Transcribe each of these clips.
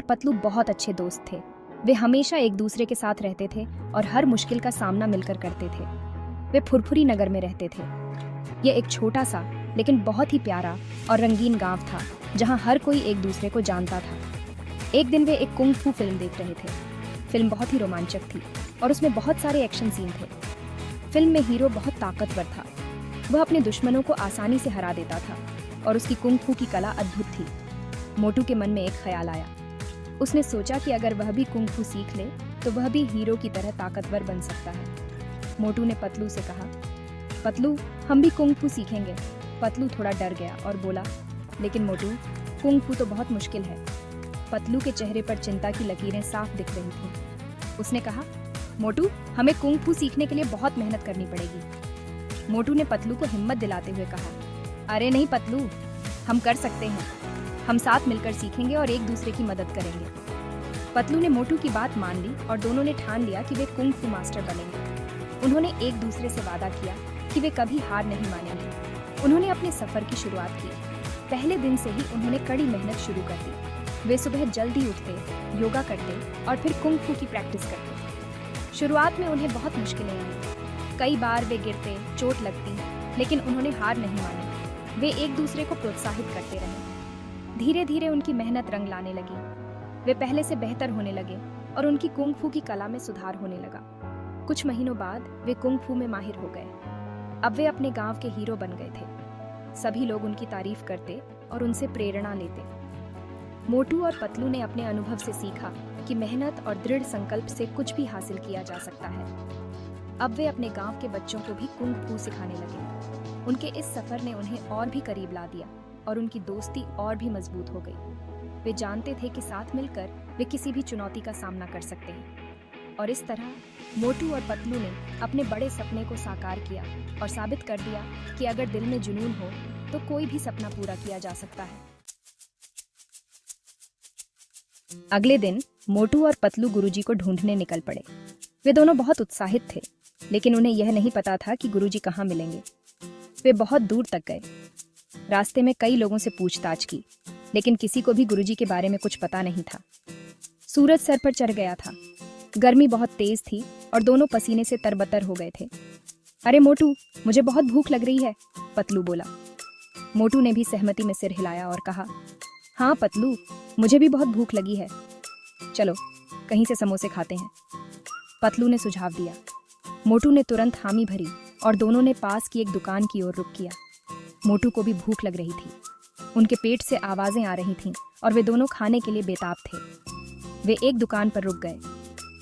पतलू बहुत अच्छे दोस्त थे। वे हमेशा एक दूसरे के साथ रहते थे और हर मुश्किल का सामना मिलकर करते थे। वे फुरफुरी नगर में रहते थे। यह एक छोटा सा लेकिन बहुत ही प्यारा और रंगीन गांव था, जहां हर कोई एक दूसरे को जानता था। एक दिन वे एक कुंग फू फिल्म देख रहे थे। फिल्म बहुत ही रोमांचक थी और उसमें बहुत सारे एक्शन सीन थे। फिल्म में हीरो बहुत ताकतवर था। वह अपने दुश्मनों को आसानी से हरा देता था और उसकी कुंग फू की कला अद्भुत थी। मोटू के मन में एक ख्याल आया। उसने सोचा कि अगर वह भी कुंग फू सीख ले तो वह भी हीरो की तरह ताकतवर बन सकता है। मोटू ने पतलू से कहा, पतलू, हम भी कुंग फू सीखेंगे। पतलू थोड़ा डर गया और बोला, लेकिन मोटू, कुंग फू तो बहुत मुश्किल है। पतलू के चेहरे पर चिंता की लकीरें साफ दिख रही थीं। उसने कहा, मोटू, हमें कुंग फू सीखने के लिए बहुत मेहनत करनी पड़ेगी। मोटू ने पतलू को हिम्मत दिलाते हुए कहा, अरे नहीं पतलू, हम कर सकते हैं। हम साथ मिलकर सीखेंगे और एक दूसरे की मदद करेंगे। पतलू ने मोटू की बात मान ली और दोनों ने ठान लिया कि वे कुंग फू मास्टर बनेंगे। उन्होंने एक दूसरे से वादा किया कि वे कभी हार नहीं मानेंगे। उन्होंने अपने सफर की शुरुआत की। पहले दिन से ही उन्होंने कड़ी मेहनत शुरू कर दी। वे सुबह जल्दी उठते, योगा करते और फिर कुंग फू की प्रैक्टिस करते। शुरुआत में उन्हें बहुत मुश्किलें आई। कई बार वे गिरते, चोट लगती, लेकिन उन्होंने हार नहीं मानी। वे एक दूसरे को प्रोत्साहित करते रहे। धीरे धीरे उनकी मेहनत रंग लाने लगी। वे पहले से बेहतर होने लगे और उनकी कुंग फू की कला में सुधार होने लगा। कुछ महीनों बाद वे कुंग फू में माहिर हो गए। अब वे अपने गांव के हीरो बन गए थे। सभी लोग उनकी तारीफ करते और उनसे प्रेरणा लेते। मोटू और पतलू ने अपने अनुभव से सीखा कि मेहनत और दृढ़ संकल्प से कुछ भी हासिल किया जा सकता है। अब वे अपने गांव के बच्चों को भी कुंग फू सिखाने लगे। उनके इस सफर ने उन्हें और भी करीब ला दिया और उनकी दोस्ती और भी मजबूत हो गई। वे जानते थे कि साथ मिलकर वे किसी भी चुनौती का सामना कर सकते हैं। और इस तरह मोटू और पतलू ने अपने बड़े सपने को साकार किया और साबित कर दिया कि अगर दिल में जुनून हो तो कोई भी सपना पूरा किया जा सकता है। अगले दिन मोटू और पतलू गुरुजी को ढूंढने निकल पड़े। वे दोनों बहुत उत्साहित थे, लेकिन उन्हें यह नहीं पता था कि गुरुजी कहाँ मिलेंगे। वे बहुत दूर तक गए। रास्ते में कई लोगों से पूछताछ की, लेकिन किसी को भी गुरुजी के बारे में कुछ पता नहीं था। सूरज सर पर चढ़ गया था। गर्मी बहुत तेज थी और दोनों पसीने से तरबतर हो गए थे। अरे मोटू, मुझे बहुत भूख लग रही है, पतलू बोला। मोटू ने भी सहमति में सिर हिलाया और कहा, हाँ पतलू, मुझे भी बहुत भूख लगी है। चलो कहीं से समोसे खाते हैं, पतलू ने सुझाव दिया। मोटू ने तुरंत हामी भरी और दोनों ने पास की एक दुकान की ओर रुख किया। मोटू को भी भूख लग रही थी। उनके पेट से आवाजें आ रही थीं और वे दोनों खाने के लिए बेताब थे। वे एक दुकान पर रुक गए।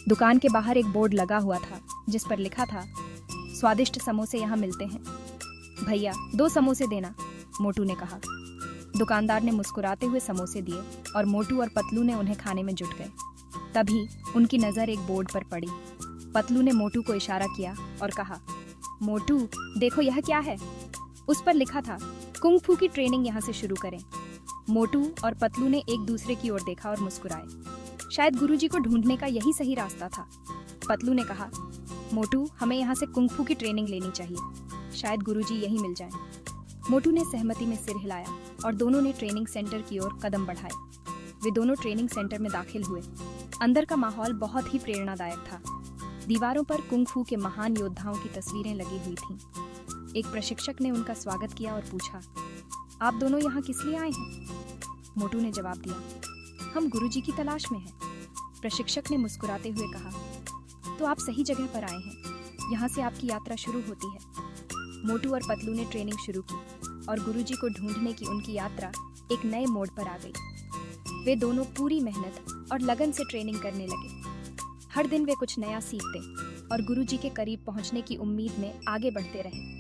दुकान के बाहर एक बोर्ड लगा हुआ था जिस पर लिखा था, स्वादिष्ट समोसे यहाँ मिलते हैं। भैया 2 समोसे देना, मोटू ने कहा। दुकानदार ने मुस्कुराते हुए समोसे दिए और मोटू और पतलू ने उन्हें खाने में जुट गए। तभी उनकी नज़र एक बोर्ड पर पड़ी। पतलू ने मोटू को इशारा किया और कहा, मोटू देखो यह क्या है। उस पर लिखा था, कुंग फू की ट्रेनिंग यहाँ से शुरू करें। मोटू और पतलू ने एक दूसरे की ओर देखा और मुस्कुराए। शायद गुरुजी को ढूंढने का यही सही रास्ता था। पतलू ने कहा, मोटू हमें यहाँ से कुंग फू की ट्रेनिंग लेनी चाहिए। शायद गुरुजी यहीं मिल जाएं। मोटू ने सहमति में सिर हिलाया और दोनों ने ट्रेनिंग सेंटर की ओर कदम बढ़ाए। वे दोनों ट्रेनिंग सेंटर में दाखिल हुए। अंदर का माहौल बहुत ही प्रेरणादायक था। दीवारों पर कुंग फू के महान योद्धाओं की तस्वीरें लगी हुई थीं। एक प्रशिक्षक ने उनका स्वागत किया और पूछा, आप दोनों यहाँ किस लिए आए हैं? मोटू ने जवाब दिया, हम गुरुजी की तलाश में हैं। प्रशिक्षक ने मुस्कुराते हुए कहा, तो आप सही जगह पर आए हैं। यहाँ से आपकी यात्रा शुरू होती है। मोटू और पतलू ने ट्रेनिंग शुरू की और गुरुजी को ढूंढने की उनकी यात्रा एक नए मोड़ पर आ गई। वे दोनों पूरी मेहनत और लगन से ट्रेनिंग करने लगे। हर दिन वे कुछ नया सीखते और गुरुजी के करीब पहुंचने की उम्मीद में आगे बढ़ते रहे।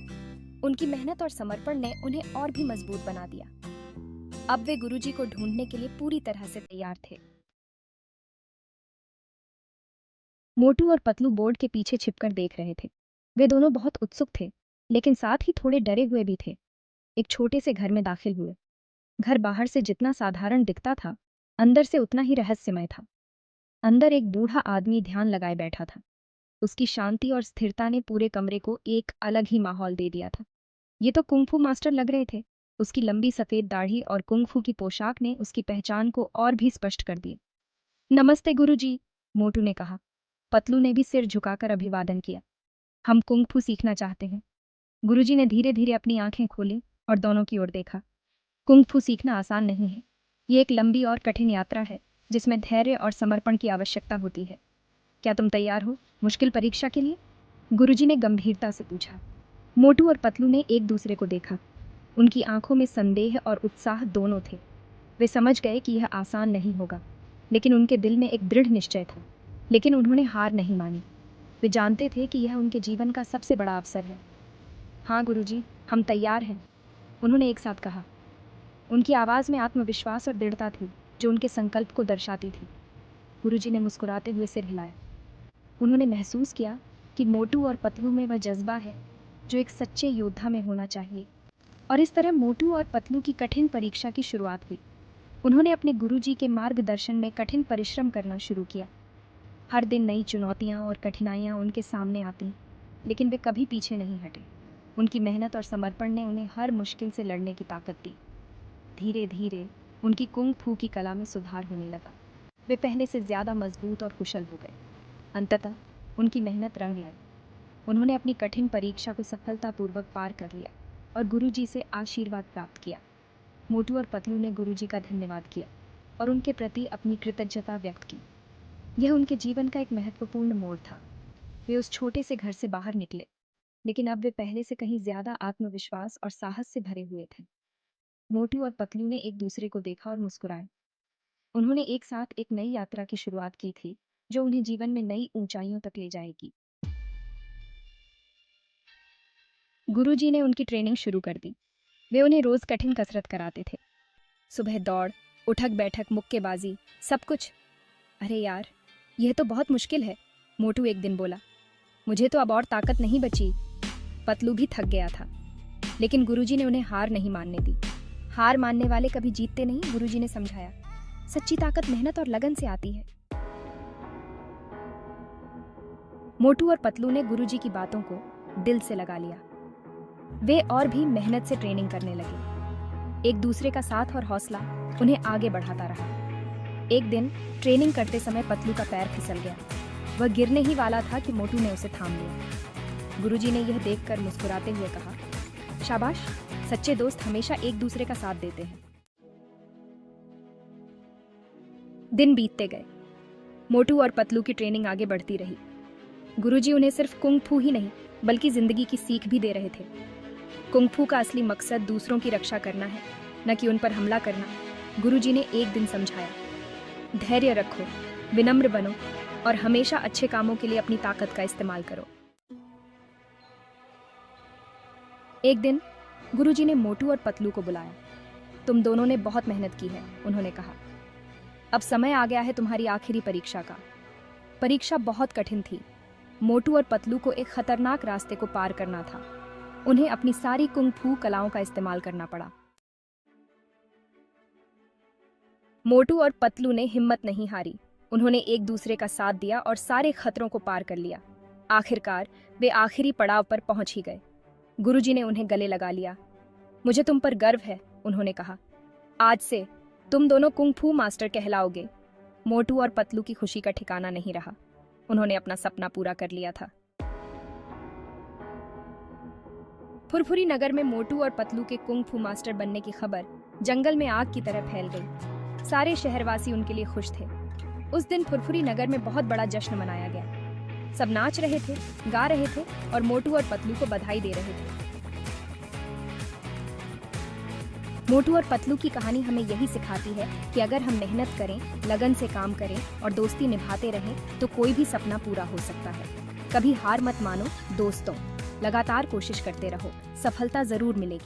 उनकी मेहनत और समर्पण ने उन्हें और भी मजबूत बना दिया। अब वे गुरुजी को ढूंढने के लिए पूरी तरह से तैयार थे। मोटू और पतलू बोर्ड के पीछे छिपकर देख रहे थे। वे दोनों बहुत उत्सुक थे, लेकिन साथ ही थोड़े डरे हुए भी थे। एक छोटे से घर में दाखिल हुए। घर बाहर से जितना साधारण दिखता था, अंदर से उतना ही रहस्यमय था। अंदर एक बूढ़ा आदमी ध्यान लगाए बैठा था। उसकी शांति और स्थिरता ने पूरे कमरे को एक अलग ही माहौल दे दिया था। ये तो कुंग फू मास्टर लग रहे थे। उसकी लंबी सफेद दाढ़ी और कुंग फू की पोशाक ने उसकी पहचान को और भी स्पष्ट कर दिया। नमस्ते गुरुजी, मोटू ने कहा। पतलू ने भी सिर झुकाकर अभिवादन किया। हम कुंग फू सीखना चाहते हैं। गुरुजी ने धीरे धीरे अपनी आंखें खोली और दोनों की ओर देखा। कुंग फू सीखना आसान नहीं है। ये एक लंबी और कठिन यात्रा है जिसमें धैर्य और समर्पण की आवश्यकता होती है। क्या तुम तैयार हो मुश्किल परीक्षा के लिए? गुरुजी ने गंभीरता से पूछा। मोटू और पतलू ने एक दूसरे को देखा। उनकी आंखों में संदेह और उत्साह दोनों थे। वे समझ गए कि यह आसान नहीं होगा, लेकिन उनके दिल में एक दृढ़ निश्चय था। लेकिन उन्होंने हार नहीं मानी। वे जानते थे कि यह उनके जीवन का सबसे बड़ा अवसर है। हाँ गुरुजी, हम तैयार हैं, उन्होंने एक साथ कहा। उनकी आवाज़ में आत्मविश्वास और दृढ़ता थी जो उनके संकल्प को दर्शाती थी। गुरुजी ने मुस्कुराते हुए सिर हिलाया। उन्होंने महसूस किया कि मोटू और पतलू में वह जज्बा है जो एक सच्चे योद्धा में होना चाहिए। और इस तरह मोटू और पतलू की कठिन परीक्षा की शुरुआत हुई। उन्होंने अपने गुरुजी के मार्गदर्शन में कठिन परिश्रम करना शुरू किया। हर दिन नई चुनौतियां और कठिनाइयां उनके सामने आती, लेकिन वे कभी पीछे नहीं हटे। उनकी मेहनत और समर्पण ने उन्हें हर मुश्किल से लड़ने की ताकत दी। धीरे धीरे उनकी कुंग फू की कला में सुधार होने लगा। वे पहले से ज़्यादा मजबूत और कुशल हो गए। अंततः उनकी मेहनत रंग लाई। उन्होंने अपनी कठिन परीक्षा को सफलतापूर्वक पार कर लिया और गुरुजी से आशीर्वाद प्राप्त किया। मोटू और पतलू ने गुरुजी का धन्यवाद किया और उनके प्रति अपनी कृतज्ञता व्यक्त की। यह उनके जीवन का एक महत्वपूर्ण मोड़ था। वे उस छोटे से घर से बाहर निकले, लेकिन अब वे पहले से कहीं ज्यादा आत्मविश्वास और साहस से भरे हुए थे। मोटू और पतलू ने एक दूसरे को देखा और मुस्कुराए। उन्होंने एक साथ एक नई यात्रा की शुरुआत की थी जो उन्हें जीवन में नई ऊंचाइयों तक ले जाएगी। गुरुजी ने उनकी ट्रेनिंग शुरू कर दी। वे उन्हें रोज कठिन कसरत कराते थे। सुबह दौड़, उठक बैठक, मुक्केबाजी, सब कुछ। अरे यार, यह तो बहुत मुश्किल है, मोटू एक दिन बोला। मुझे तो अब और ताकत नहीं बची। पतलू भी थक गया था, लेकिन गुरुजी ने उन्हें हार नहीं मानने दी। हार मानने वाले कभी जीतते नहीं, गुरुजी ने समझाया। सच्ची ताकत मेहनत और लगन से आती है। मोटू और पतलू ने गुरुजी की बातों को दिल से लगा लिया। वे और भी मेहनत से ट्रेनिंग करने लगे। एक दूसरे का साथ और हौसला उन्हें आगे बढ़ाता रहा। एक दिन ट्रेनिंग करते समय पतलू का पैर फिसल गया। वह गिरने ही वाला था कि मोटू ने उसे थाम लिया। गुरुजी ने यह देखकर मुस्कुराते हुए कहा, शाबाश, सच्चे दोस्त हमेशा एक दूसरे का साथ देते हैं। दिन बीतते गए। मोटू और पतलू की ट्रेनिंग आगे बढ़ती रही। गुरुजी उन्हें सिर्फ कुंग फू ही नहीं बल्कि जिंदगी की सीख भी दे रहे थे। कुंग फू का असली मकसद दूसरों की रक्षा करना है, न कि उन पर हमला करना। गुरुजी ने एक दिन समझाया, धैर्य रखो, विनम्र बनो और हमेशा अच्छे कामों के लिए अपनी ताकत का इस्तेमाल करो। एक दिन गुरुजी ने मोटू और पतलू को बुलाया। तुम दोनों ने बहुत मेहनत की है, उन्होंने कहा। अब समय आ गया है तुम्हारी आखिरी परीक्षा का। परीक्षा बहुत कठिन थी। मोटू और पतलू को एक खतरनाक रास्ते को पार करना था। उन्हें अपनी सारी कुंग फू कलाओं का इस्तेमाल करना पड़ा। मोटू और पतलू ने हिम्मत नहीं हारी। उन्होंने एक दूसरे का साथ दिया और सारे खतरों को पार कर लिया। आखिरकार वे आखिरी पड़ाव पर पहुंच ही गए। गुरुजी ने उन्हें गले लगा लिया। मुझे तुम पर गर्व है, उन्होंने कहा। आज से तुम दोनों कुंग फू मास्टर कहलाओगे। मोटू और पतलू की खुशी का ठिकाना नहीं रहा। उन्होंने अपना सपना पूरा कर लिया था। फुरफुरी नगर में मोटू और पतलू के कुंग फू मास्टर बनने की खबर जंगल में आग की तरह फैल गई। सारे शहरवासी उनके लिए खुश थे। उस दिन फुरफुरी नगर में बहुत बड़ा जश्न मनाया गया। सब नाच रहे थे, गा रहे थे और मोटू और पतलू को बधाई दे रहे थे। मोटू और पतलू की कहानी हमें यही सिखाती है कि अगर हम मेहनत करें, लगन से काम करें और दोस्ती निभाते रहें तो कोई भी सपना पूरा हो सकता है। कभी हार मत मानो दोस्तों, लगातार कोशिश करते रहो, सफलता जरूर मिलेगी।